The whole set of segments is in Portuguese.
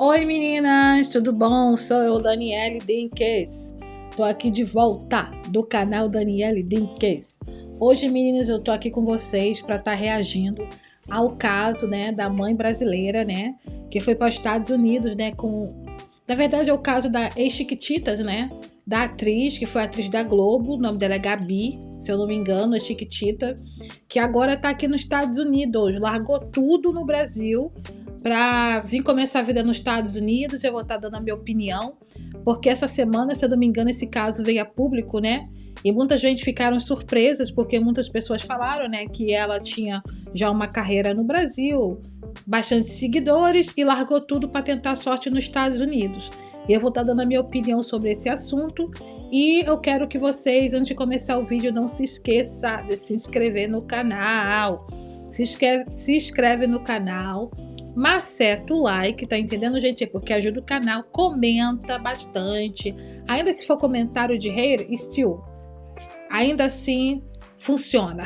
Oi meninas, tudo bom? Sou eu, Daniele Dinques. Tô aqui de volta do canal Daniele Dinques. Hoje, meninas, eu tô aqui com vocês para estar reagindo ao caso, né, da mãe brasileira, né, que foi para os Estados Unidos, né, na verdade é o caso da ex-Chiquititas, né, da atriz, que foi atriz da Globo, o nome dela é Gabi, se eu não me engano, é Chiquitita, que agora tá aqui nos Estados Unidos, largou tudo no Brasil para vir começar a vida nos Estados Unidos. Eu vou estar dando a minha opinião, porque essa semana, se eu não me engano, esse caso veio a público, né? E muita gente ficaram surpresas, porque muitas pessoas falaram, né, que ela tinha já uma carreira no Brasil, bastante seguidores, e largou tudo para tentar sorte nos Estados Unidos. E eu vou estar dando a minha opinião sobre esse assunto. E eu quero que vocês, antes de começar o vídeo, não se esqueça de se inscrever no canal. Se inscreve no canal. Maceta o like, tá entendendo, gente? Porque ajuda o canal, comenta bastante. Ainda que for comentário de hater, still, ainda assim funciona.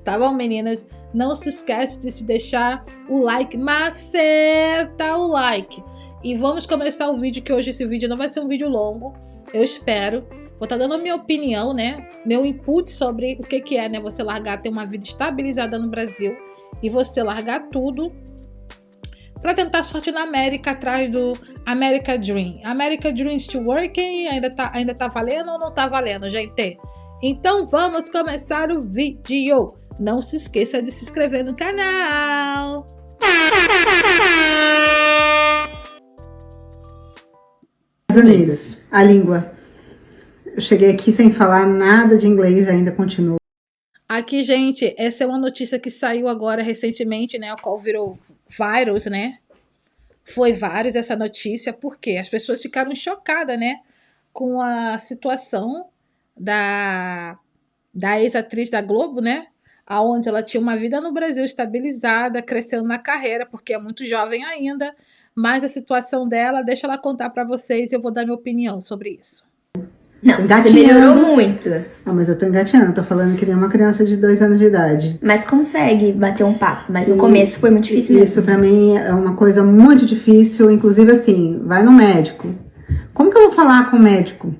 Tá bom, meninas? Não se esquece de se deixar o like, maceta o like. E vamos começar o vídeo, que hoje esse vídeo não vai ser um vídeo longo, eu espero. Vou estar dando a minha opinião, né? Meu input sobre o que é, né? Você largar, ter uma vida estabilizada no Brasil e você largar tudo para tentar sorte na América, atrás do America Dream. America Dream still working? Ainda tá valendo ou não tá valendo, gente? Então vamos começar o vídeo. Não se esqueça de se inscrever no canal. Estados Unidos, a língua. Eu cheguei aqui sem falar nada de inglês, ainda continuo. Aqui, gente, essa é uma notícia que saiu agora recentemente, né? O qual virou virus, né? Foi vários essa notícia, porque as pessoas ficaram chocadas, né? Com a situação da ex-atriz da Globo, né? Onde ela tinha uma vida no Brasil estabilizada, crescendo na carreira, porque é muito jovem ainda. Mas a situação dela, deixa ela contar para vocês e eu vou dar minha opinião sobre isso. Não, você melhorou muito. Ah, mas eu tô engatinhando, tô falando que nem uma criança de 2 anos de idade. Mas consegue bater um papo, mas no começo foi muito difícil mesmo. Isso pra mim é uma coisa muito difícil, inclusive assim, vai no médico. Como que eu vou falar com o médico?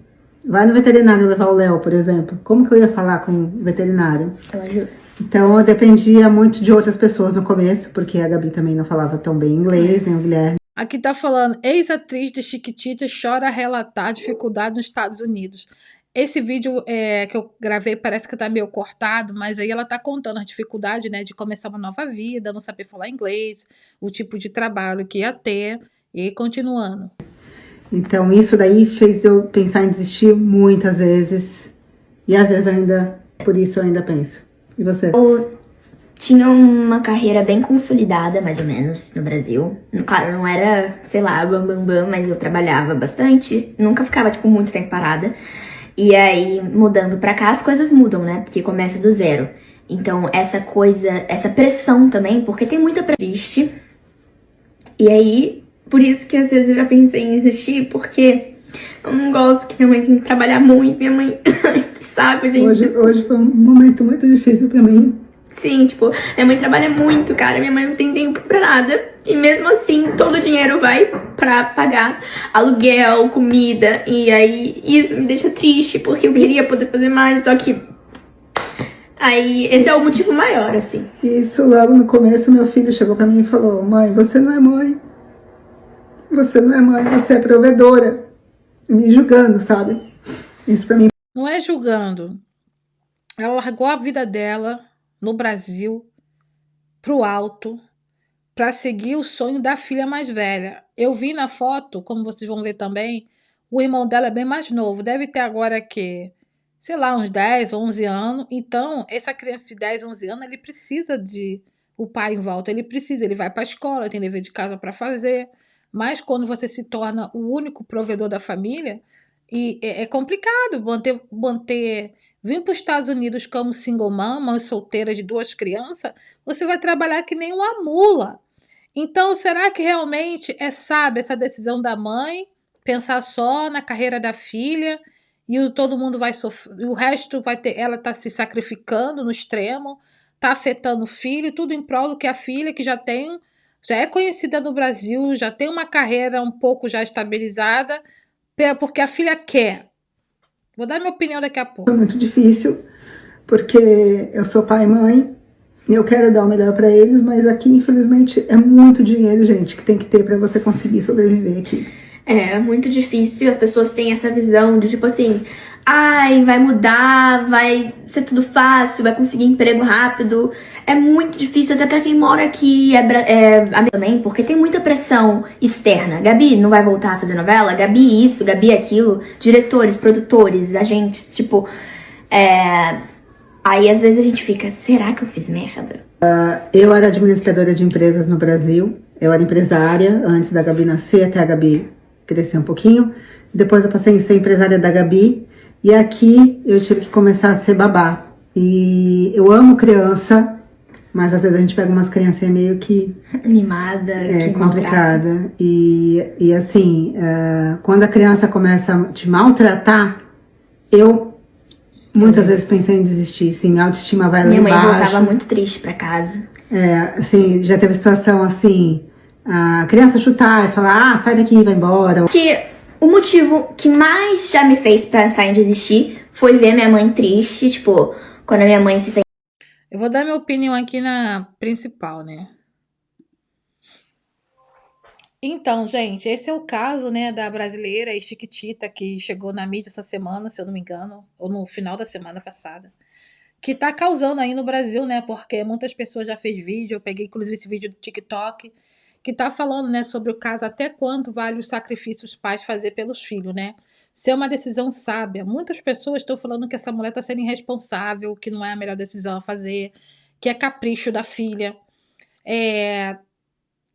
Vai no veterinário levar o Léo, por exemplo. Como que eu ia falar com o veterinário? Eu ajudo. Então eu dependia muito de outras pessoas no começo, porque a Gabi também não falava tão bem inglês, nem o Guilherme. Aqui tá falando, ex-atriz de Chiquitita chora a relatar dificuldade nos Estados Unidos. Esse vídeo que eu gravei parece que tá meio cortado, mas aí ela tá contando a dificuldade, né, de começar uma nova vida, não saber falar inglês, o tipo de trabalho que ia ter, e continuando. Então isso daí fez eu pensar em desistir muitas vezes, e às vezes ainda, por isso eu ainda penso. E você? Eu tinha uma carreira bem consolidada, mais ou menos, no Brasil. Claro, não era, sei lá, bam, mas eu trabalhava bastante. Nunca ficava, tipo, muito tempo parada. E aí, mudando pra cá, as coisas mudam, né? Porque começa do zero. Então, essa pressão também, porque tem muita pressão. E aí, por isso que às vezes eu já pensei em desistir, porque eu não gosto que minha mãe tenha que trabalhar muito. Minha mãe, que saco, gente. Hoje foi um momento muito difícil pra mim. Sim, tipo, minha mãe trabalha muito, cara, minha mãe não tem tempo pra nada. E mesmo assim, todo o dinheiro vai pra pagar aluguel, comida. E aí, isso me deixa triste, porque eu queria poder fazer mais, só que... Aí, esse é o motivo maior, assim. Isso, logo no começo, meu filho chegou pra mim e falou: mãe, você não é mãe. Você não é mãe, você é provedora. Me julgando, sabe? Isso pra mim... Não é julgando. Ela largou a vida dela no Brasil pro alto para seguir o sonho da filha mais velha. Eu vi na foto, como vocês vão ver também, o irmão dela é bem mais novo, deve ter agora que, sei lá, uns 10, 11 anos. Então, essa criança de 10, 11 anos, ele precisa de o pai em volta, ele vai para a escola, tem dever de casa para fazer. Mas quando você se torna o único provedor da família, e é complicado manter vir para os Estados Unidos como single mom, mãe solteira de 2 crianças, você vai trabalhar que nem uma mula. Então, será que realmente é sábia essa decisão da mãe, pensar só na carreira da filha, e todo mundo vai sofrer, o resto vai ter, ela está se sacrificando no extremo, está afetando o filho, tudo em prol do que a filha, que já tem já é conhecida no Brasil, já tem uma carreira um pouco já estabilizada, porque a filha quer. Vou dar minha opinião daqui a pouco. Foi muito difícil, porque eu sou pai e mãe, e eu quero dar o melhor para eles, mas aqui, infelizmente, é muito dinheiro, gente, que tem que ter para você conseguir sobreviver aqui. É muito difícil e as pessoas têm essa visão de tipo assim, ai, vai mudar, vai ser tudo fácil, vai conseguir emprego rápido. É muito difícil até pra quem mora aqui, também, porque tem muita pressão externa. Gabi não vai voltar a fazer novela? Gabi isso, Gabi aquilo. Diretores, produtores, agentes, tipo... Aí às vezes a gente fica, será que eu fiz merda? Eu era administradora de empresas no Brasil, eu era empresária antes da Gabi nascer, até a Gabi crescer um pouquinho. Depois eu passei a ser empresária da Gabi, e aqui eu tive que começar a ser babá. E eu amo criança, mas às vezes a gente pega umas criancinhas meio que... Mimada, que complicada. E assim, quando a criança começa a te maltratar, eu muitas vezes pensei em desistir, sim, minha autoestima vai lá embaixo. Minha mãe voltava muito triste pra casa. Assim, já teve situação assim, a criança chutar e falar, sai daqui e vai embora. Que o motivo que mais já me fez pensar em desistir foi ver minha mãe triste, tipo, quando a minha mãe se... Eu vou dar minha opinião aqui na principal, né? Então, gente, esse é o caso, né, da brasileira Chiquitita, que chegou na mídia essa semana, se eu não me engano, ou no final da semana passada, que tá causando aí no Brasil, né, porque muitas pessoas já fez vídeo, eu peguei inclusive esse vídeo do TikTok, que tá falando, né, sobre o caso até quanto vale o sacrifício os pais fazer pelos filhos, né? Se é uma decisão sábia. Muitas pessoas estão falando que essa mulher tá sendo irresponsável, que não é a melhor decisão a fazer, que é capricho da filha.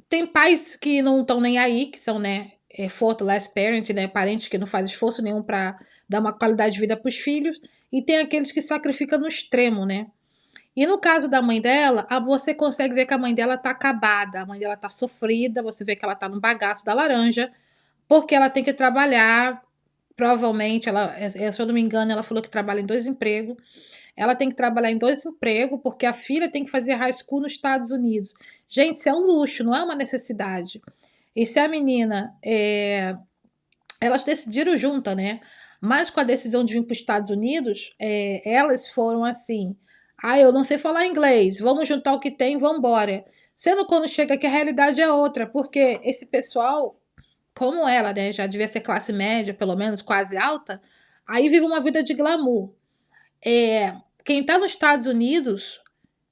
Tem pais que não estão nem aí, que são, né, faithless parent, né, parentes que não fazem esforço nenhum para dar uma qualidade de vida para os filhos, e tem aqueles que sacrificam no extremo, né? E no caso da mãe dela, você consegue ver que a mãe dela tá acabada, a mãe dela tá sofrida, você vê que ela tá no bagaço da laranja, porque ela tem que trabalhar, provavelmente, se eu não me engano, ela falou que trabalha em 2 empregos, ela tem que trabalhar em 2 empregos, porque a filha tem que fazer high school nos Estados Unidos. Gente, isso é um luxo, não é uma necessidade. E se a menina, elas decidiram juntas, né? Mas com a decisão de vir para os Estados Unidos, elas foram assim, eu não sei falar inglês, vamos juntar o que tem e vamos embora. Sendo quando chega aqui a realidade é outra, porque esse pessoal, como ela, né, já devia ser classe média, pelo menos quase alta, aí vive uma vida de glamour. Quem está nos Estados Unidos,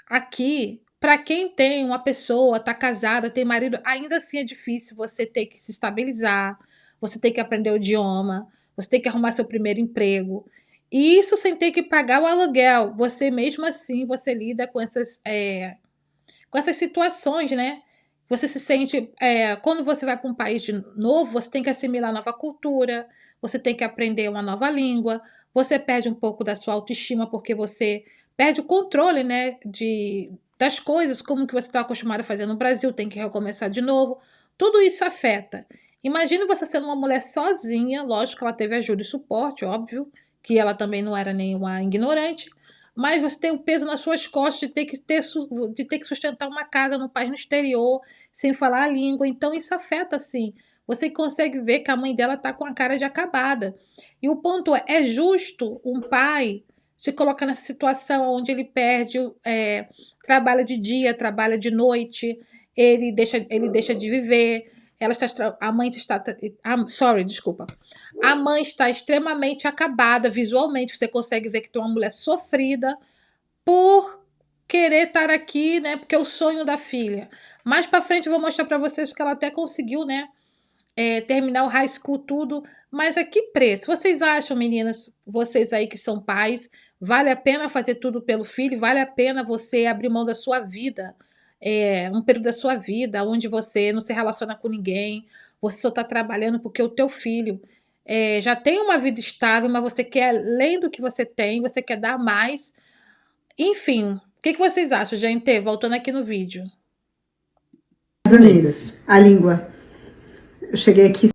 aqui, para quem tem uma pessoa, está casada, tem marido, ainda assim é difícil você ter que se estabilizar, você tem que aprender o idioma, você tem que arrumar seu primeiro emprego. E isso sem ter que pagar o aluguel. Você mesmo assim, você lida com essas situações, né? Você se sente... quando você vai para um país novo, você tem que assimilar a nova cultura, você tem que aprender uma nova língua, você perde um pouco da sua autoestima porque você perde o controle, né, das coisas, como que você está acostumado a fazer no Brasil, tem que recomeçar de novo. Tudo isso afeta. Imagina você sendo uma mulher sozinha, lógico que ela teve ajuda e suporte, óbvio, que ela também não era nenhuma ignorante, mas você tem um peso nas suas costas de ter que sustentar uma casa no país no exterior, sem falar a língua. Então isso afeta, sim. Você consegue ver que a mãe dela está com a cara de acabada. E o ponto é justo um pai se colocar nessa situação onde ele perde, trabalha de dia, trabalha de noite, ele deixa de viver, a mãe está extremamente acabada visualmente, você consegue ver que tem uma mulher sofrida por querer estar aqui, né, porque é o sonho da filha. Mais para frente eu vou mostrar para vocês que ela até conseguiu, né, terminar o high school tudo, mas a que preço? Vocês acham, meninas, vocês aí que são pais, vale a pena fazer tudo pelo filho? Vale a pena você abrir mão da sua vida, um período da sua vida onde você não se relaciona com ninguém, você só está trabalhando porque o teu filho já tem uma vida estável, mas você quer além do que você tem, você quer dar mais. Enfim, o que vocês acham, gente? Voltando aqui no vídeo. Estados Unidos, a língua. Eu cheguei aqui,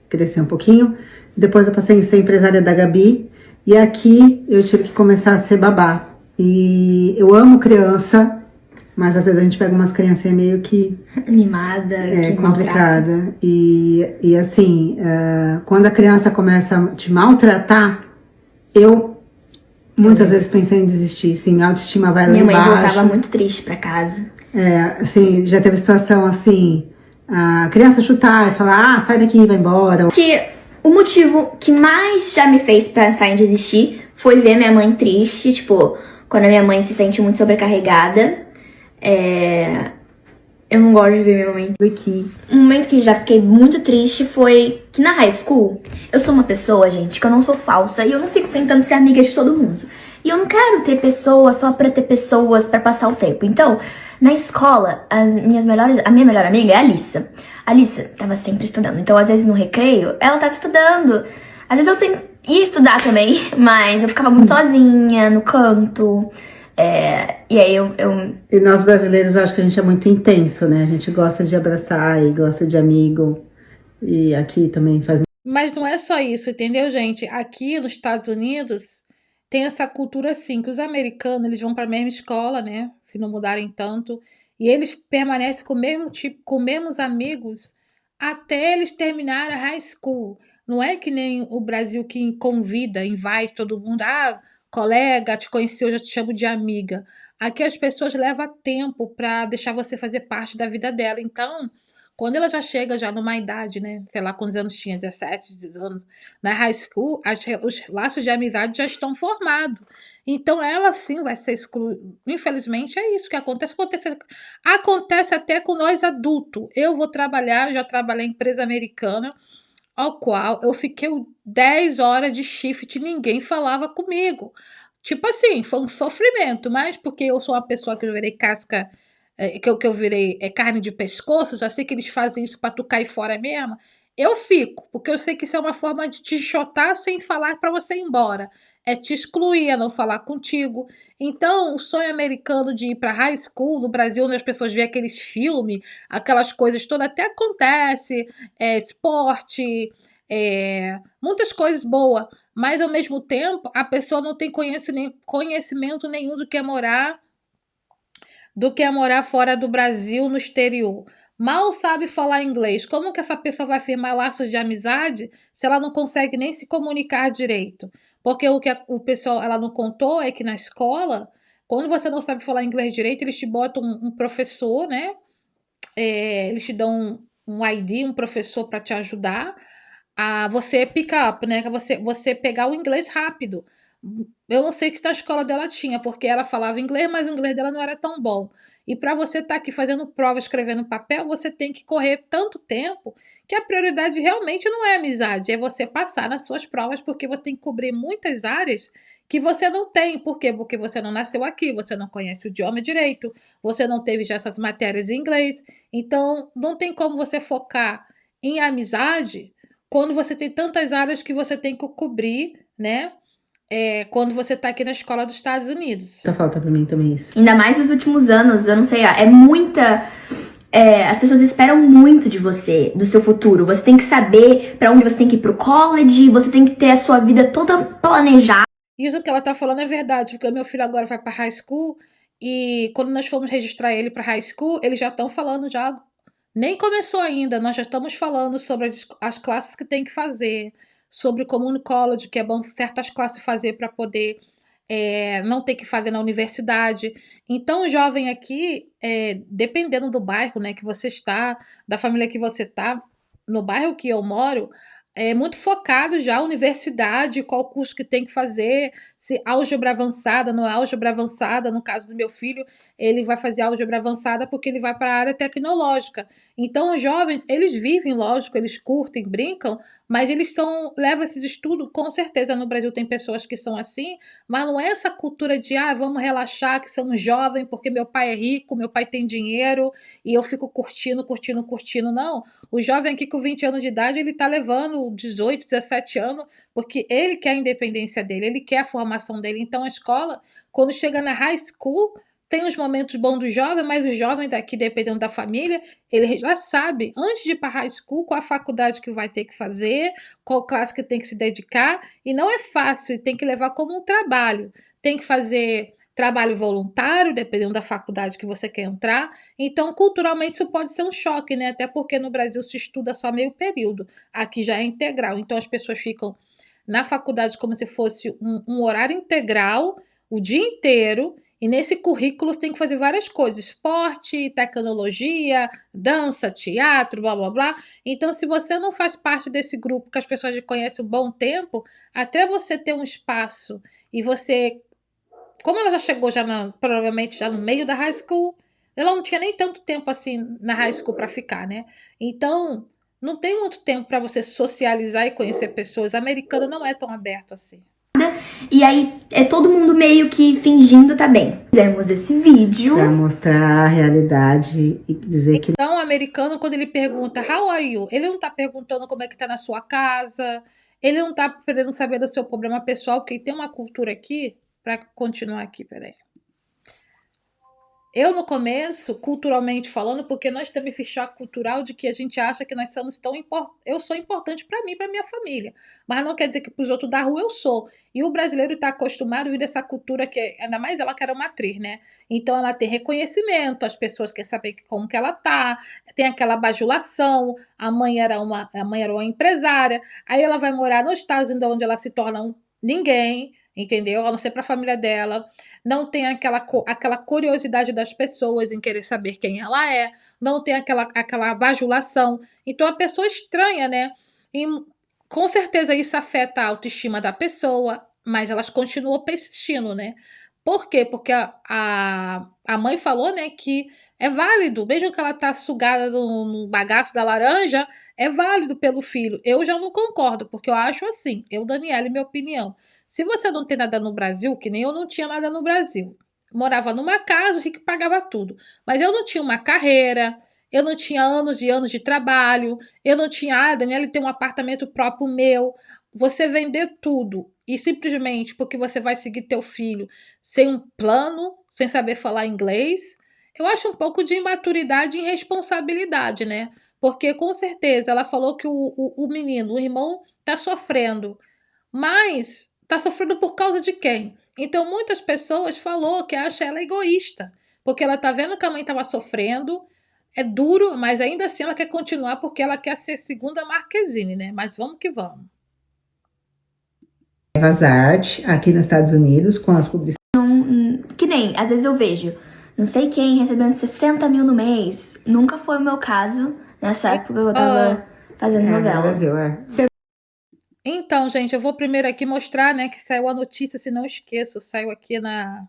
cresci um pouquinho, depois eu passei a ser empresária da Gabi, e aqui eu tive que começar a ser babá. E eu amo criança, mas às vezes a gente pega umas criancinhas meio que Mimada, que maltrata. complicada. E assim, quando a criança começa a te maltratar, eu muitas vezes pensei em desistir. Sim, a autoestima vai lá Minha mãe embaixo. voltava muito triste pra casa. Assim, já teve situação assim, a criança chutar e falar, sai daqui, vai embora. Que o motivo que mais já me fez pensar em desistir foi ver minha mãe triste, tipo, quando a minha mãe se sente muito sobrecarregada. Eu não gosto de ver minha mãe Aqui. Um momento que eu já fiquei muito triste foi que na high school, eu sou uma pessoa, gente, que eu não sou falsa e eu não fico tentando ser amiga de todo mundo. E eu não quero ter pessoas só pra ter pessoas pra passar o tempo. Então, na escola, a minha melhor amiga é a Alissa. A Alissa tava sempre estudando. Então, às vezes no recreio, ela tava estudando. Às vezes eu ia estudar também, mas eu ficava muito sozinha no canto. E aí E nós brasileiros, acho que a gente é muito intenso, né? A gente gosta de abraçar e gosta de amigo. E aqui também faz. Mas não é só isso, entendeu, gente? Aqui nos Estados Unidos tem essa cultura assim, que os americanos eles vão para a mesma escola, né? Se não mudarem tanto, e eles permanecem com o mesmo tipo, com os mesmos amigos até eles terminarem a high school. Não é que nem o Brasil que convida, invite todo mundo, colega, te conheci, eu já te chamo de amiga. Aqui as pessoas levam tempo para deixar você fazer parte da vida dela. Então, quando ela já chega já numa idade, né? Sei lá quantos anos tinha, 17, 18 anos, na high school, os laços de amizade já estão formados. Então ela sim vai ser excluída. Infelizmente é isso que acontece até com nós adultos. Eu vou trabalhar, já trabalhei em empresa americana, ao qual eu fiquei 10 horas de shift e ninguém falava comigo. Tipo assim, foi um sofrimento, mas porque eu sou uma pessoa que eu virei casca, que eu virei carne de pescoço, já sei que eles fazem isso para tu cair fora mesmo. Eu fico, porque eu sei que isso é uma forma de te enxotar sem falar para você ir embora. É te excluir, é não falar contigo. Então, o sonho americano de ir para high school, no Brasil, onde as pessoas veem aqueles filmes, aquelas coisas todas, até acontece, esporte, muitas coisas boas, mas ao mesmo tempo a pessoa não tem conhecimento nenhum do que é morar fora do Brasil, no exterior. Mal sabe falar inglês. Como que essa pessoa vai firmar laços de amizade se ela não consegue nem se comunicar direito? Porque o que o pessoal ela não contou é que na escola, quando você não sabe falar inglês direito, eles te botam um professor, né? Eles te dão um ID, um professor para te ajudar a você pick up, né? Que você pegar o inglês rápido. Eu não sei que na escola dela tinha, porque ela falava inglês, mas o inglês dela não era tão bom. E para você estar aqui fazendo prova, escrevendo papel, você tem que correr tanto tempo que a prioridade realmente não é amizade, é você passar nas suas provas, porque você tem que cobrir muitas áreas que você não tem. Por quê? Porque você não nasceu aqui, você não conhece o idioma direito, você não teve já essas matérias em inglês. Então, não tem como você focar em amizade quando você tem tantas áreas que você tem que cobrir, né? Quando você está aqui na escola dos Estados Unidos. Só falta pra mim também isso. Ainda mais nos últimos anos, eu não sei, é muita. As pessoas esperam muito de você, do seu futuro. Você tem que saber pra onde você tem que ir pro college, você tem que ter a sua vida toda planejada. Isso que ela tá falando é verdade, porque o meu filho agora vai para high school e quando nós fomos registrar ele para high school, eles já estão falando já. Nem começou ainda, nós já estamos falando sobre as classes que tem que fazer, sobre o community college, que é bom certas classes fazer para poder não ter que fazer na universidade. Então, o jovem aqui, dependendo do bairro, né, que você está, da família que você está, no bairro que eu moro, é muito focado já a universidade, qual curso que tem que fazer, se álgebra avançada, não é álgebra avançada, no caso do meu filho, ele vai fazer álgebra avançada porque ele vai para a área tecnológica. Então, os jovens, eles vivem, lógico, eles curtem, brincam, mas eles levam esses estudos, com certeza no Brasil tem pessoas que são assim, mas não é essa cultura de, vamos relaxar, que somos jovens, porque meu pai é rico, meu pai tem dinheiro, e eu fico curtindo, curtindo, curtindo, não. O jovem aqui com 20 anos de idade, ele tá levando 18, 17 anos, porque ele quer a independência dele, ele quer a formação dele. Então, a escola, quando chega na high school, tem os momentos bons do jovem, mas o jovem daqui, dependendo da família, ele já sabe, antes de ir para high school, qual a faculdade que vai ter que fazer, qual classe que tem que se dedicar, e não é fácil, tem que levar como um trabalho. Tem que fazer trabalho voluntário, dependendo da faculdade que você quer entrar. Então, culturalmente, isso pode ser um choque, né? Até porque no Brasil se estuda só meio período, aqui já é integral. Então, as pessoas ficam na faculdade como se fosse um horário integral, o dia inteiro, e nesse currículo você tem que fazer várias coisas: esporte, tecnologia, dança, teatro, blá blá blá. Então, se você não faz parte desse grupo que as pessoas já conhecem um bom tempo, até você ter um espaço e você. Como ela já chegou provavelmente já no meio da high school, ela não tinha nem tanto tempo assim na high school para ficar, né? Então, não tem muito tempo para você socializar e conhecer pessoas. O americano não é tão aberto assim. E aí é todo mundo meio que fingindo tá bem. Fizemos esse vídeo pra mostrar a realidade e dizer que Então, o americano, quando ele pergunta How are you? Ele não tá perguntando como é que tá na sua casa, ele não tá querendo saber do seu problema pessoal, porque tem uma cultura aqui, para continuar aqui, peraí. Eu, no começo, culturalmente falando, porque nós temos esse choque cultural de que a gente acha que nós somos tão importantes. Eu sou importante para mim, para minha família, mas não quer dizer que para os outros da rua eu sou. E o brasileiro está acostumado a vir dessa cultura que, ainda mais ela que era uma atriz, né? Então ela tem reconhecimento, as pessoas querem saber como que ela tá, tem aquela bajulação. A mãe era uma empresária, aí ela vai morar nos Estados Unidos, onde ela se torna ninguém, entendeu? A não ser para a família dela. Não tem aquela curiosidade das pessoas em querer saber quem ela é, não tem aquela bajulação. Então a pessoa estranha, né? E com certeza isso afeta a autoestima da pessoa, mas elas continuam persistindo, né? Por quê? Porque a mãe falou, né, que é válido, mesmo que ela tá sugada no bagaço da laranja, é válido pelo filho. Eu já não concordo, porque eu acho assim, Daniele, minha opinião. Se você não tem nada no Brasil, que nem eu não tinha nada no Brasil, morava numa casa, o rico pagava tudo, mas eu não tinha uma carreira, eu não tinha anos e anos de trabalho, eu não tinha, Daniele tem um apartamento próprio meu. Você vender tudo e simplesmente porque você vai seguir teu filho sem um plano, sem saber falar inglês, eu acho um pouco de imaturidade e irresponsabilidade, né? Porque com certeza ela falou que o menino, o irmão, tá sofrendo, mas tá sofrendo por causa de quem? Então muitas pessoas falou que acha ela egoísta, porque ela tá vendo que a mãe estava sofrendo, é duro, mas ainda assim ela quer continuar porque ela quer ser segunda Marquezine, né? Mas vamos que vamos. as artes aqui nos Estados Unidos com as publicidades. que nem, às vezes eu vejo, não sei quem recebendo 60 mil no mês. Nunca foi o meu caso nessa época que eu tava fazendo no novela. Brasil, Então, gente, eu vou primeiro aqui mostrar, né, que saiu a notícia, se não esqueço, saiu aqui na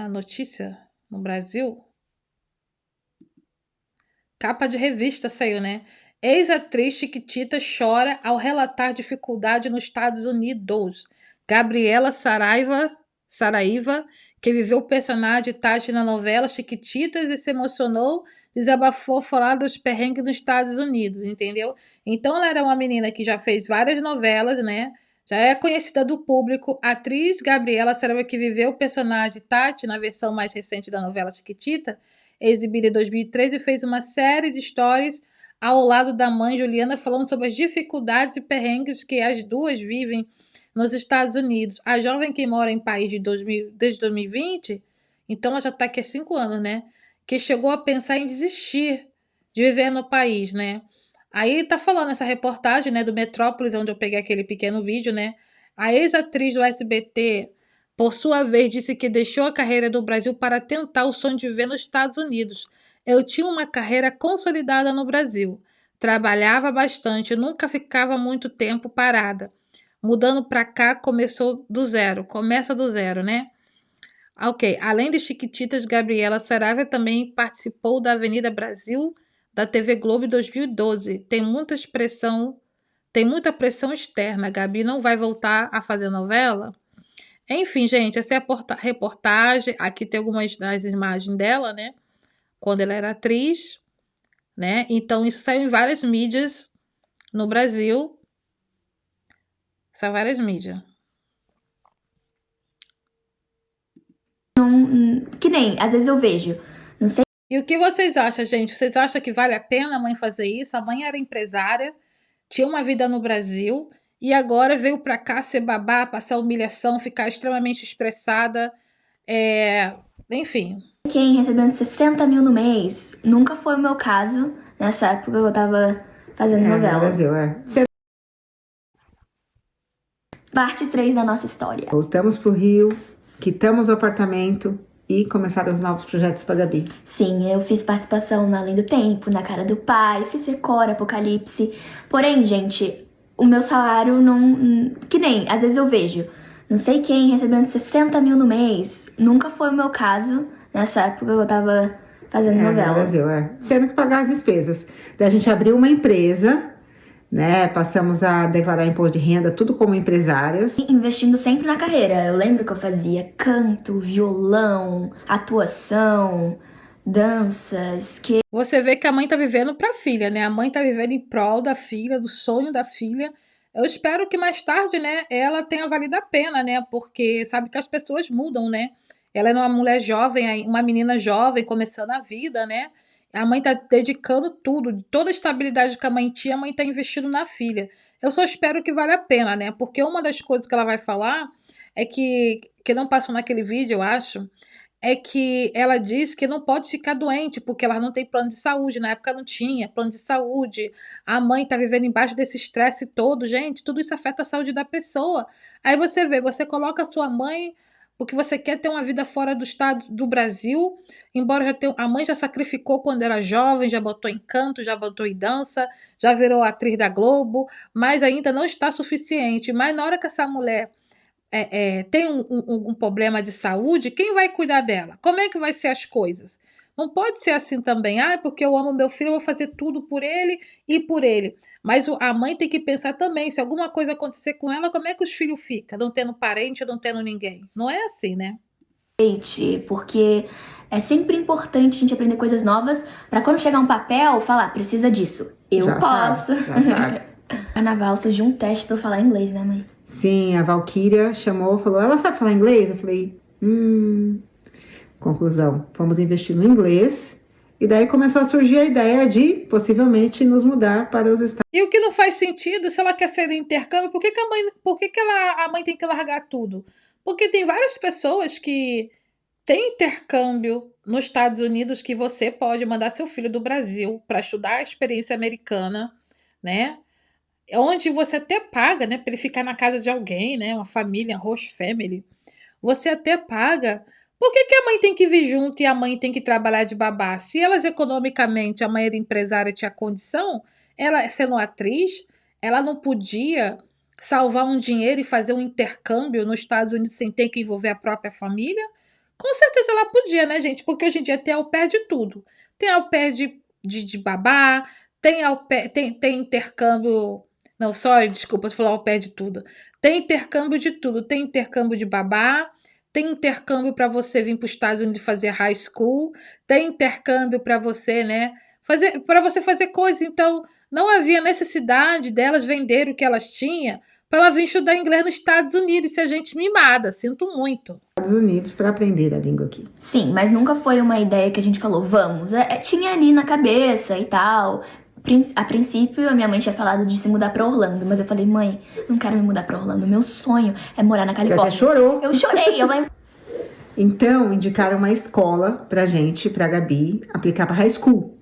notícia no Brasil. Capa de revista saiu, né? Ex-atriz Chiquitita chora ao relatar dificuldade nos Estados Unidos. Gabriela Saraiva, que viveu o personagem Tati na novela Chiquititas e se emocionou, desabafou falar dos perrengues nos Estados Unidos, entendeu? Então ela era uma menina que já fez várias novelas, né? Já é conhecida do público. A atriz Gabriela Saraiva, que viveu o personagem Tati na versão mais recente da novela Chiquitita, exibida em 2013, fez uma série de stories ao lado da mãe Juliana, falando sobre as dificuldades e perrengues que as duas vivem nos Estados Unidos. A jovem que mora em país desde 2020, então ela já está aqui há 5 anos, né? Que chegou a pensar em desistir de viver no país, né? Aí tá falando essa reportagem, né, do Metrópolis, onde eu peguei aquele pequeno vídeo, né? A ex-atriz do SBT, por sua vez, disse que deixou a carreira do Brasil para tentar o sonho de viver nos Estados Unidos. Eu tinha uma carreira consolidada no Brasil. Trabalhava bastante, nunca ficava muito tempo parada. Mudando para cá, começa do zero, né? Ok, além de Chiquititas, Gabriela Saraiva também participou da Avenida Brasil da TV Globo em 2012. Tem muita pressão externa. A Gabi não vai voltar a fazer novela? Enfim, gente, essa é a reportagem. Aqui tem algumas das imagens dela, né? Quando ela era atriz, né? Então, isso saiu em várias mídias no Brasil. São várias mídias. Que nem, às vezes eu vejo, não sei. E o que vocês acham, gente? Vocês acham que vale a pena a mãe fazer isso? A mãe era empresária, tinha uma vida no Brasil, e agora veio para cá ser babá, passar humilhação, ficar extremamente estressada. Enfim. Quem recebendo 60 mil no mês, nunca foi o meu caso, nessa época eu tava fazendo novela. No Brasil, Parte 3 da nossa história. Voltamos pro Rio, quitamos o apartamento e começaram os novos projetos para Gabi. Sim, eu fiz participação na Além do Tempo, na Cara do Pai, fiz Secora, Apocalipse. Porém, gente, o meu salário não... Que nem, às vezes eu vejo, não sei quem recebendo 60 mil no mês. Nunca foi o meu caso, nessa época eu tava fazendo novela. No Brasil, Tendo que pagar as despesas. Daí a gente abriu uma empresa, né? Passamos a declarar imposto de renda, tudo como empresárias. Investindo sempre na carreira. Eu lembro que eu fazia canto, violão, atuação, danças, que... Você vê que a mãe tá vivendo pra filha, né? A mãe tá vivendo em prol da filha, do sonho da filha. Eu espero que mais tarde, né, ela tenha valido a pena, né? Porque sabe que as pessoas mudam, né? Ela é uma mulher jovem, uma menina jovem, começando a vida, né? A mãe tá dedicando tudo, toda a estabilidade que a mãe tinha, a mãe tá investindo na filha. Eu só espero que valha a pena, né? Porque uma das coisas que ela vai falar é que não passou naquele vídeo, eu acho, é que ela diz que não pode ficar doente, porque ela não tem plano de saúde. Na época não tinha plano de saúde. A mãe tá vivendo embaixo desse estresse todo. Gente, tudo isso afeta a saúde da pessoa. Aí você vê, você coloca a sua mãe porque você quer ter uma vida fora do estado do Brasil, embora a mãe já sacrificou quando era jovem, já botou em canto, já botou em dança, já virou atriz da Globo, mas ainda não está suficiente. Mas na hora que essa mulher tem um problema de saúde, quem vai cuidar dela? Como é que vai ser as coisas? Não pode ser assim também. Porque eu amo meu filho, eu vou fazer tudo por ele e por ele. Mas a mãe tem que pensar também, se alguma coisa acontecer com ela, como é que os filhos ficam? Não tendo parente, não tendo ninguém. Não é assim, né? Porque é sempre importante a gente aprender coisas novas para quando chegar um papel, falar, precisa disso. Eu Já posso. Já sabe. Carnaval surgiu um teste para eu falar inglês, né, mãe? Sim, a Valquíria chamou, falou, ela sabe falar inglês? Eu falei, Conclusão, fomos investir no inglês e daí começou a surgir a ideia de possivelmente nos mudar para os Estados Unidos. E o que não faz sentido, se ela quer ser de intercâmbio, por que a mãe tem que largar tudo? Porque tem várias pessoas que têm intercâmbio nos Estados Unidos que você pode mandar seu filho do Brasil para estudar a experiência americana, né? Onde você até paga, né, para ele ficar na casa de alguém, né, uma família, host family. Você até paga. Por que a mãe tem que vir junto e a mãe tem que trabalhar de babá? Se elas economicamente, a mãe era empresária e tinha condição, ela sendo atriz, ela não podia salvar um dinheiro e fazer um intercâmbio nos Estados Unidos sem ter que envolver a própria família? Com certeza ela podia, né, gente? Porque hoje em dia tem au pair de tudo. Tem au pair de babá, tem intercâmbio... Não, desculpa, eu falar au pair de tudo. Tem intercâmbio de tudo. Tem intercâmbio de babá, tem intercâmbio para você vir para os Estados Unidos fazer high school, tem intercâmbio para você, né, fazer coisas. Então, não havia necessidade delas venderem o que elas tinham para ela vir estudar inglês nos Estados Unidos e ser gente mimada. Sinto muito. Estados Unidos para aprender a língua aqui. Sim, mas nunca foi uma ideia que a gente falou, vamos. Tinha ali na cabeça e tal. A princípio, a minha mãe tinha falado de se mudar pra Orlando, mas eu falei, mãe, não quero me mudar pra Orlando. Meu sonho é morar na Califórnia. Você até chorou. Eu chorei, eu lembro. Então, indicaram uma escola pra gente, pra Gabi, aplicar pra high school.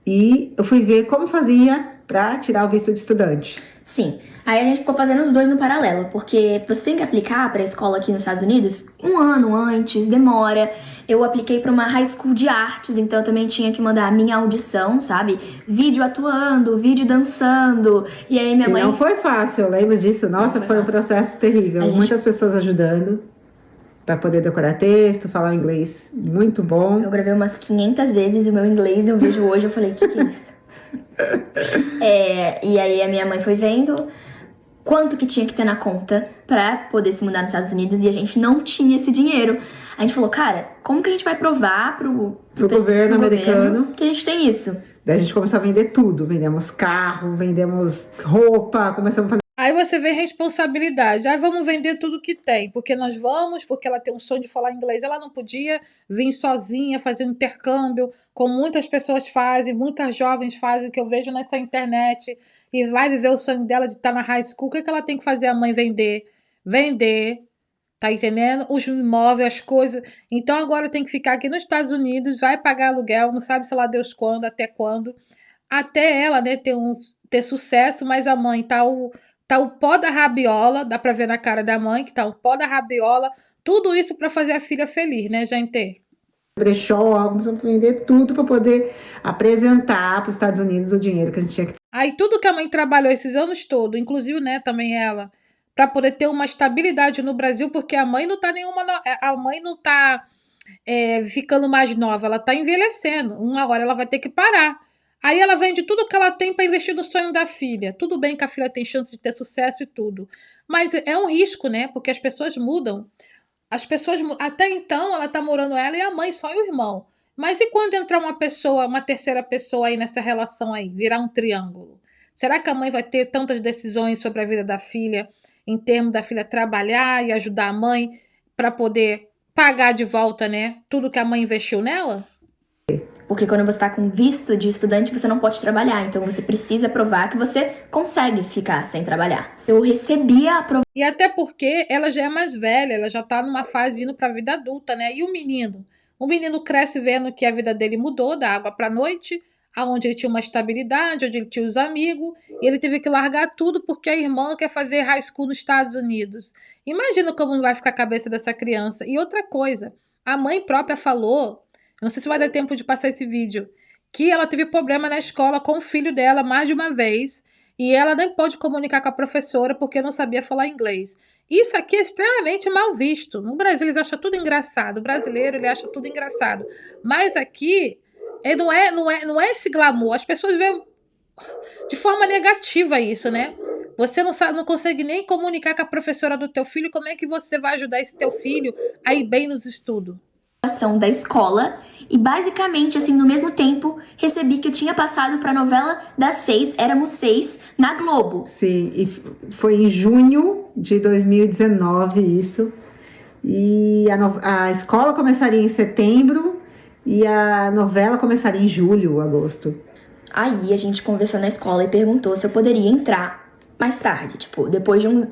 E eu fui ver como fazia pra tirar o visto de estudante. Sim, aí a gente ficou fazendo os dois no paralelo, porque você tem que aplicar pra escola aqui nos Estados Unidos um ano antes, demora. Eu apliquei pra uma high school de artes, então eu também tinha que mandar a minha audição, sabe? Vídeo atuando, vídeo dançando. E aí minha mãe... Não foi fácil, eu lembro disso. Nossa, foi um processo terrível. Muitas pessoas ajudando pra poder decorar texto, falar inglês muito bom. Eu gravei umas 500 vezes o meu inglês, eu vejo hoje, eu falei, que é isso? E aí a minha mãe foi vendo quanto que tinha que ter na conta pra poder se mudar nos Estados Unidos e a gente não tinha esse dinheiro. A gente falou, cara, como que a gente vai provar pro governo americano que a gente tem isso? Daí a gente começou a vender tudo. Vendemos carro, vendemos roupa, começamos a fazer Aí você vê responsabilidade. Aí vamos vender tudo que tem, porque nós vamos, porque ela tem um sonho de falar inglês. Ela não podia vir sozinha fazer um intercâmbio, como muitas pessoas fazem, muitas jovens fazem, que eu vejo nessa internet, e vai viver o sonho dela de estar na high school. O que ela tem que fazer? A mãe vender. Vender. Tá entendendo? Os imóveis, as coisas. Então agora tem que ficar aqui nos Estados Unidos, vai pagar aluguel, não sabe se lá Deus quando, até quando. Até ela, né, ter sucesso, mas a mãe tá o pó da rabiola, dá pra ver na cara da mãe que tá o pó da rabiola, tudo isso pra fazer a filha feliz, né, gente? Brechó, começamos a vender tudo para poder apresentar para os Estados Unidos o dinheiro que a gente tinha que. Aí tudo que a mãe trabalhou esses anos todos, inclusive, né, também ela, pra poder ter uma estabilidade no Brasil, porque a mãe não tá a mãe não tá ficando mais nova, ela tá envelhecendo. Uma hora ela vai ter que parar. Aí ela vende tudo que ela tem para investir no sonho da filha. Tudo bem que a filha tem chance de ter sucesso e tudo, mas é um risco, né? Porque as pessoas mudam. Até então ela tá morando ela e a mãe só e o irmão. Mas e quando entrar uma pessoa, uma terceira pessoa aí nessa relação aí, virar um triângulo? Será que a mãe vai ter tantas decisões sobre a vida da filha, em termos da filha trabalhar e ajudar a mãe para poder pagar de volta, né? Tudo que a mãe investiu nela? Porque quando você tá com visto de estudante, você não pode trabalhar. Então você precisa provar que você consegue ficar sem trabalhar. Eu recebi a aprovação. E até porque ela já é mais velha, ela já tá numa fase indo pra vida adulta, né? E o menino? O menino cresce vendo que a vida dele mudou da água pra noite, aonde ele tinha uma estabilidade, onde ele tinha os amigos, e ele teve que largar tudo porque a irmã quer fazer high school nos Estados Unidos. Imagina como não vai ficar a cabeça dessa criança. E outra coisa, a mãe própria falou, não sei se vai dar tempo de passar esse vídeo, que ela teve problema na escola com o filho dela mais de uma vez, e ela nem pôde comunicar com a professora porque não sabia falar inglês. Isso aqui é extremamente mal visto. No Brasil eles acham tudo engraçado, o brasileiro ele acha tudo engraçado. Mas aqui não é esse glamour. As pessoas veem de forma negativa isso, né? Você não consegue nem comunicar com a professora do teu filho. Como é que você vai ajudar esse teu filho a ir bem nos estudos? Da escola e basicamente assim no mesmo tempo recebi que eu tinha passado para a novela das 6, éramos 6 na Globo. Sim, e foi em junho de 2019 isso, e a escola começaria em setembro e a novela começaria em julho, agosto. Aí a gente conversou na escola e perguntou se eu poderia entrar mais tarde, tipo, depois de um...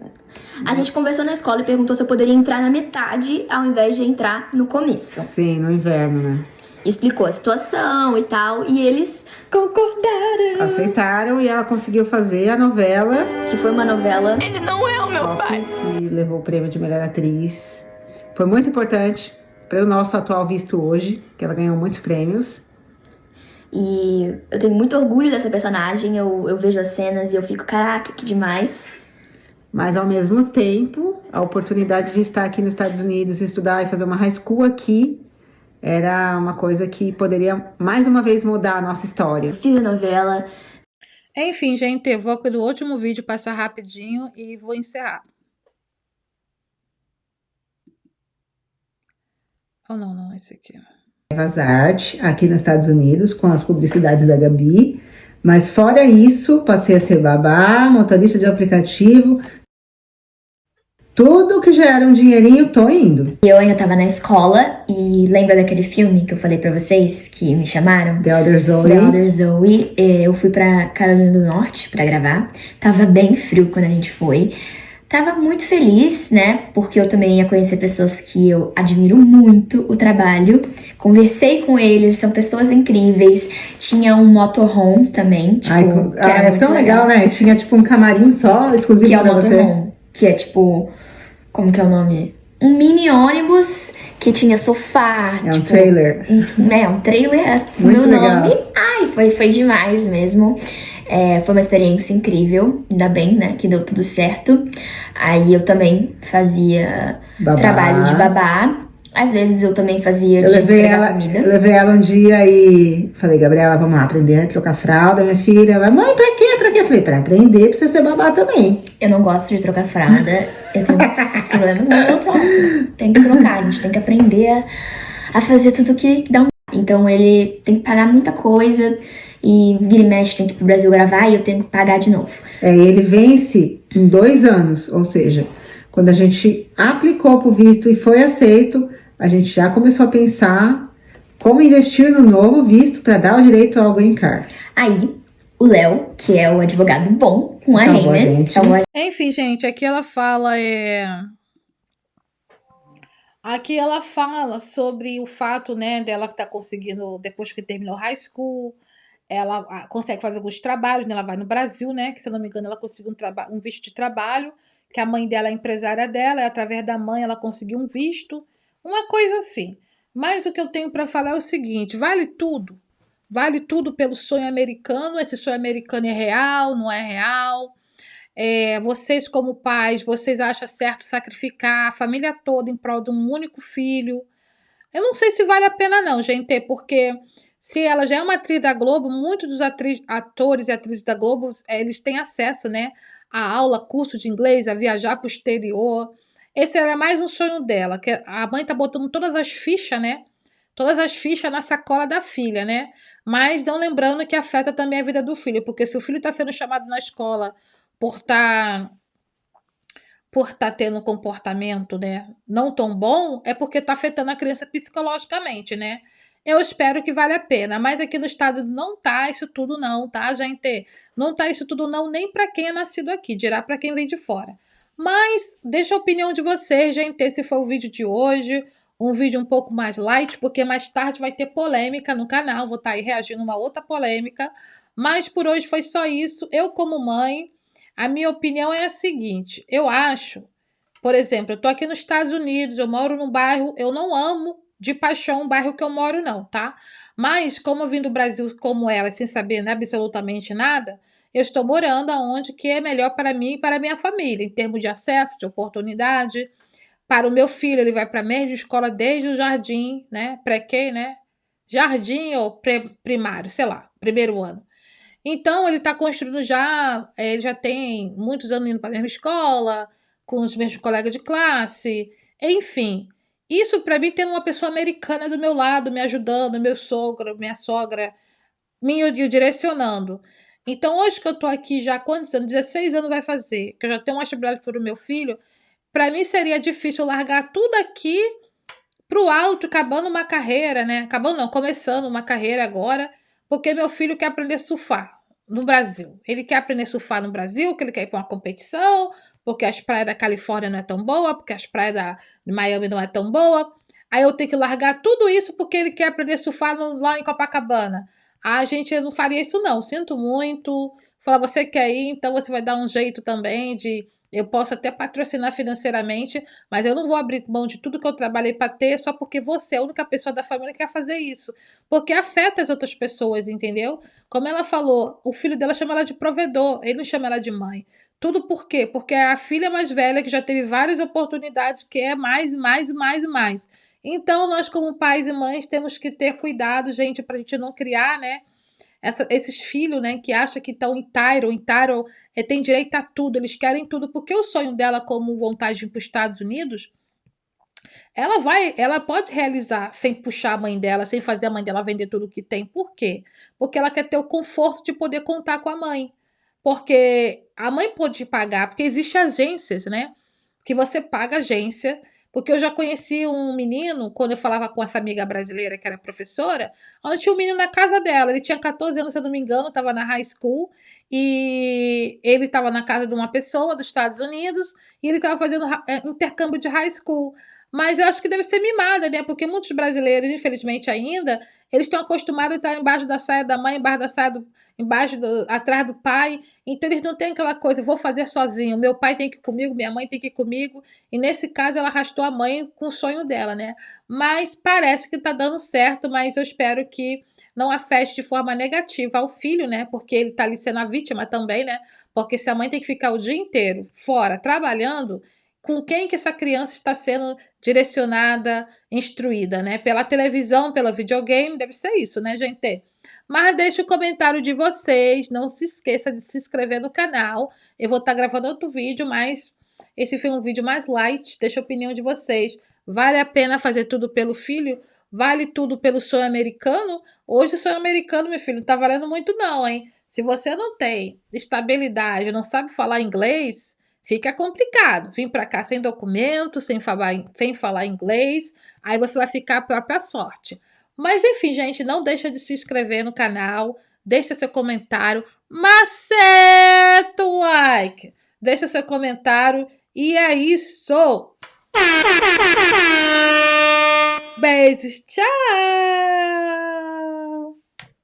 A gente conversou na escola e perguntou se eu poderia entrar na metade ao invés de entrar no começo. Sim, no inverno, né? Explicou a situação e tal, e eles concordaram. Aceitaram e ela conseguiu fazer a novela. Que foi uma novela... Ele não é o meu pai. Que levou o prêmio de melhor atriz. Foi muito importante para o nosso atual visto hoje, que ela ganhou muitos prêmios. E eu tenho muito orgulho dessa personagem, eu vejo as cenas e eu fico, caraca, que demais. Mas, ao mesmo tempo, a oportunidade de estar aqui nos Estados Unidos, estudar e fazer uma high school aqui, era uma coisa que poderia, mais uma vez, mudar a nossa história. Fiz a novela. Enfim, gente, eu vou no último vídeo passar rapidinho e vou encerrar. Oh, não, esse aqui. As artes aqui nos Estados Unidos, com as publicidades da Gabi. Mas, fora isso, passei a ser babá, motorista de aplicativo... Tudo que já era um dinheirinho, tô indo. Eu ainda tava na escola e lembra daquele filme que eu falei pra vocês, que me chamaram? The Other Zoe. The Other Zoe. Eu fui pra Carolina do Norte pra gravar. Tava bem frio quando a gente foi. Tava muito feliz, né? Porque eu também ia conhecer pessoas que eu admiro muito o trabalho. Conversei com eles, são pessoas incríveis. Tinha um motorhome também. Tipo, que era é tão legal, né? Tinha tipo um camarim só, exclusivo que é o pra você. motorhome. Que é tipo... Como que é o nome? Um mini ônibus que tinha sofá. É um trailer. Um trailer. Muito Meu legal. nome. Ai, foi demais mesmo. Foi uma experiência incrível. Ainda bem, né? Que deu tudo certo. Aí eu também fazia trabalho de babá. Às vezes eu também fazia de entregar comida. Eu levei ela um dia e falei, Gabriela, vamos lá aprender a trocar fralda, minha filha. Ela, mãe, pra quê? Pra quê? Eu falei, pra aprender, precisa ser babá também. Eu não gosto de trocar fralda. Eu tenho esses problemas, mas eu troco. Tem que trocar, a gente tem que aprender a fazer tudo que dá um... Então ele tem que pagar muita coisa. e vira e mexe tem que ir pro Brasil gravar e eu tenho que pagar de novo. Ele vence em 2 anos, ou seja, quando a gente aplicou para o visto e foi aceito, a gente já começou a pensar como investir no novo visto para dar o direito ao Green Card. Aí, o Léo, que é o advogado bom, com a Raymond, Enfim, gente, aqui ela fala Aqui ela fala sobre o fato, né, dela estar conseguindo, depois que terminou high school, ela consegue fazer alguns trabalhos, né? Ela vai no Brasil, né? Que se eu não me engano, ela conseguiu um visto de trabalho, que a mãe dela é empresária dela, e através da mãe ela conseguiu um visto, uma coisa assim. Mas o que eu tenho para falar é o seguinte: vale tudo. Vale tudo pelo sonho americano. Esse sonho americano é real, não é real? Vocês, como pais, vocês acham certo sacrificar a família toda em prol de um único filho? Eu não sei se vale a pena não, gente, porque se ela já é uma atriz da Globo, muitos dos atores e atrizes da Globo, eles têm acesso, né, a aula, curso de inglês, a viajar para o exterior. Esse era mais um sonho dela, que a mãe tá botando todas as fichas, né, todas as fichas na sacola da filha, né, mas não lembrando que afeta também a vida do filho, porque se o filho está sendo chamado na escola por estar tendo um comportamento, né, não tão bom, é porque está afetando a criança psicologicamente, né? Eu espero que valha a pena, mas aqui no estado não tá isso tudo não, tá, gente? Não tá isso tudo não, nem para quem é nascido aqui, dirá para quem vem de fora. Mas deixa a opinião de vocês, gente, esse foi o vídeo de hoje, um vídeo um pouco mais light, porque mais tarde vai ter polêmica no canal, vou estar aí reagindo a uma outra polêmica, mas por hoje foi só isso. Eu, como mãe, a minha opinião é a seguinte: eu acho, por exemplo, eu tô aqui nos Estados Unidos, eu moro num bairro, eu não amo de paixão o bairro que eu moro, não, tá? Mas, como eu vim do Brasil como ela, sem saber, né, absolutamente nada, eu estou morando aonde que é melhor para mim e para a minha família, em termos de acesso, de oportunidade. Para o meu filho, ele vai para a mesma escola desde o jardim, né? Pré-K, né? Jardim ou primário, sei lá, primeiro ano. Então, ele está construindo já, ele já tem muitos anos indo para a mesma escola, com os mesmos colegas de classe, enfim. Isso para mim tendo uma pessoa americana do meu lado, me ajudando, meu sogro, minha sogra, me direcionando. Então, hoje que eu estou aqui já há quantos anos? 16 anos vai fazer, que eu já tenho uma atividade para o meu filho, para mim seria difícil largar tudo aqui para o alto, acabando uma carreira, né? Acabando não, começando uma carreira agora, porque meu filho quer aprender a surfar no Brasil. Ele quer aprender a surfar no Brasil, que ele quer ir para uma competição, porque as praias da Califórnia não é tão boa, porque as praias de Miami não é tão boa. Aí eu tenho que largar tudo isso porque ele quer aprender a surfar lá em Copacabana. A gente não faria isso não, sinto muito. Falar, você quer ir, então você vai dar um jeito também de... Eu posso até patrocinar financeiramente, mas eu não vou abrir mão de tudo que eu trabalhei para ter só porque você é a única pessoa da família que quer fazer isso. Porque afeta as outras pessoas, entendeu? Como ela falou, o filho dela chama ela de provedor, ele não chama ela de mãe. Tudo por quê? Porque é a filha mais velha que já teve várias oportunidades, que é mais, mais, mais e mais. Então, nós, como pais e mães, temos que ter cuidado, gente, para a gente não criar, né? Esses filhos, né, que acham que estão em Tyro tem direito a tudo, eles querem tudo, porque o sonho dela, como vontade de ir para os Estados Unidos, ela pode realizar sem puxar a mãe dela, sem fazer a mãe dela vender tudo que tem. Por quê? Porque ela quer ter o conforto de poder contar com a mãe. Porque a mãe pode pagar, porque existem agências, né? Que você paga agência. Porque eu já conheci um menino, quando eu falava com essa amiga brasileira que era professora, onde tinha um menino na casa dela. Ele tinha 14 anos, se eu não me engano, estava na high school. E ele estava na casa de uma pessoa dos Estados Unidos e ele estava fazendo intercâmbio de high school. Mas eu acho que deve ser mimada, né? Porque muitos brasileiros, infelizmente ainda, eles estão acostumados a estar embaixo da saia da mãe, atrás do pai. Então eles não têm aquela coisa, vou fazer sozinho. Meu pai tem que ir comigo, minha mãe tem que ir comigo. E nesse caso ela arrastou a mãe com o sonho dela, né? Mas parece que tá dando certo, mas eu espero que não afete de forma negativa ao filho, né? Porque ele tá ali sendo a vítima também, né? Porque se a mãe tem que ficar o dia inteiro fora trabalhando, com quem que essa criança está sendo direcionada, instruída, né? Pela televisão, pelo videogame, deve ser isso, né, gente? Mas deixa o comentário de vocês, não se esqueça de se inscrever no canal. Eu vou estar gravando outro vídeo, mas esse foi um vídeo mais light, deixa a opinião de vocês. Vale a pena fazer tudo pelo filho? vale tudo pelo sonho americano. Hoje o sonho americano, meu filho, não tá valendo muito não, hein? Se você não tem estabilidade, não sabe falar inglês, fica complicado. Vim para cá sem documento, sem falar inglês, aí você vai ficar a própria sorte. Mas enfim, gente, não deixa de se inscrever no canal, deixa seu comentário, maceta o like, deixa seu comentário e é isso. Beijos, tchau!